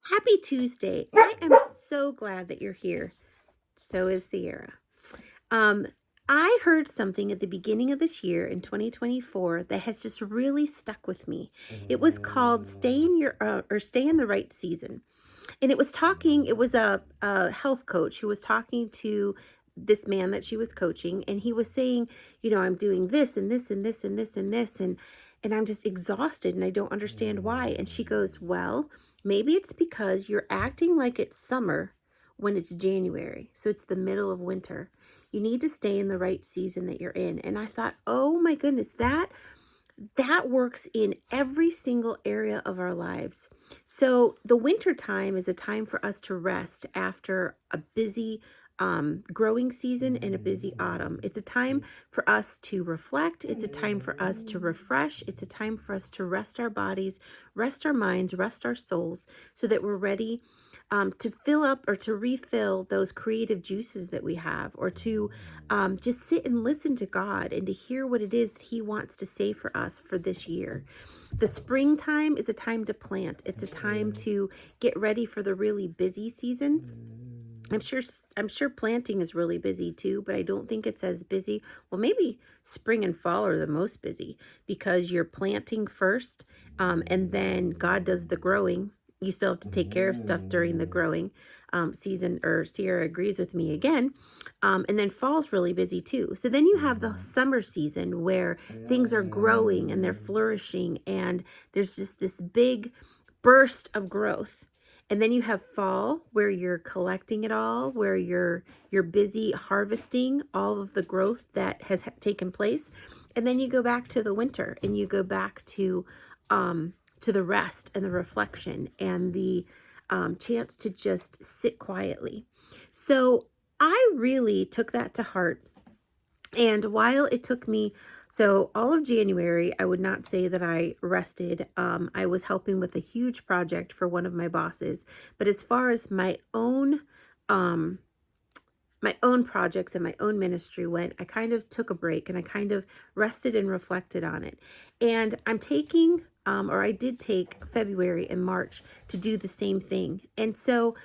Happy Tuesday. I am so glad that you're here. So is Sierra. Um, I heard something at the beginning of this year in 2024 that has just really stuck with me. It was called Stay in the Right Season. And it was a health coach who was talking to this man that she was coaching, and he was saying, I'm doing this and this and this and this and this, and I'm just exhausted and I don't understand why. And she goes, well, maybe it's because you're acting like it's summer when it's January. So it's the middle of winter. You need to stay in the right season that you're in. And I thought, oh my goodness, that works in every single area of our lives. So the winter time is a time for us to rest after a busy growing season and a busy autumn. It's a time for us to reflect. It's a time for us to refresh. It's a time for us to rest our bodies, rest our minds, rest our souls, so that we're ready to fill up or to refill those creative juices that we have, or to just sit and listen to God and to hear what it is that He wants to say for us for this year. The springtime is a time to plant. It's a time to get ready for the really busy seasons. I'm sure planting is really busy too, but I don't think it's as busy. Well, maybe spring and fall are the most busy because you're planting first, and then God does the growing. You still have to take care of stuff during the growing season, or Sierra agrees with me again. And then fall's really busy too. So then you have the summer season where things are growing and they're flourishing, and there's just this big burst of growth. And then you have fall, where you're collecting it all, where you're busy harvesting all of the growth that has taken place. And then you go back to the winter, and you go back to the rest and the reflection and the chance to just sit quietly. So I really took that to heart. And while it took me, so all of January, I would not say that I rested. I was helping with a huge project for one of my bosses. But as far as um, my own projects and my own ministry went, I kind of took a break and I kind of rested and reflected on it. And I'm taking, or I did take February and March to do the same thing. And so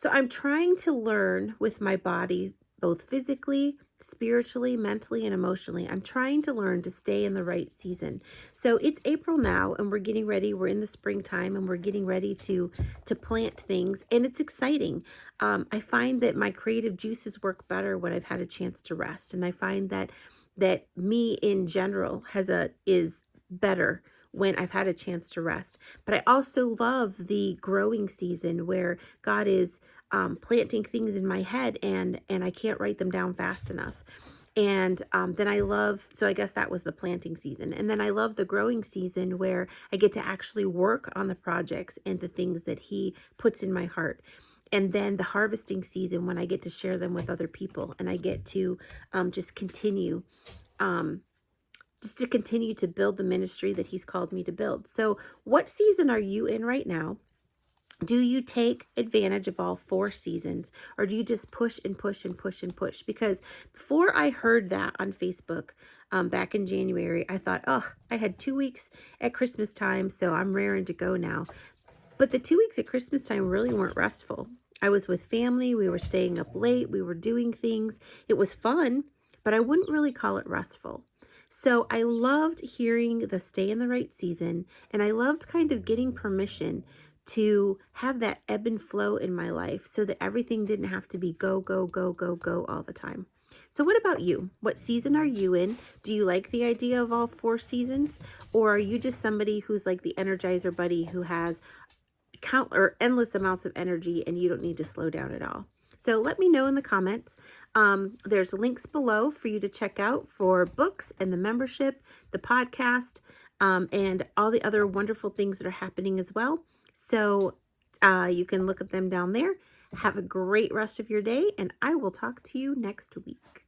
I'm trying to learn with my body, both physically, spiritually, mentally, and emotionally. I'm trying to learn to stay in the right season. So it's April now, and we're getting ready. We're in the springtime, and we're getting ready to plant things, and it's exciting. I find that my creative juices work better when I've had a chance to rest, and I find that me in general is better when I've had a chance to rest. But I also love the growing season where God is planting things in my head, and I can't write them down fast enough. And then so I guess that was the planting season. And then I love the growing season where I get to actually work on the projects and the things that He puts in my heart. And then the harvesting season when I get to share them with other people, and I get to just continue to build the ministry that He's called me to build. So what season are you in right now? Do you take advantage of all four seasons, or do you just push and push and push and push? Because before I heard that on Facebook back in January, I thought, oh, I had 2 weeks at Christmas time, so I'm raring to go now. But the 2 weeks at Christmas time really weren't restful. I was with family. We were staying up late. We were doing things. It was fun, but I wouldn't really call it restful. So I loved hearing the stay in the right season, and I loved kind of getting permission to have that ebb and flow in my life so that everything didn't have to be go, go, go, go, go all the time. So what about you? What season are you in? Do you like the idea of all four seasons? Or are you just somebody who's like the Energizer Buddy who has endless amounts of energy and you don't need to slow down at all? So let me know in the comments. There's links below for you to check out for books and the membership, the podcast, and all the other wonderful things that are happening as well. So you can look at them down there. Have a great rest of your day, and I will talk to you next week.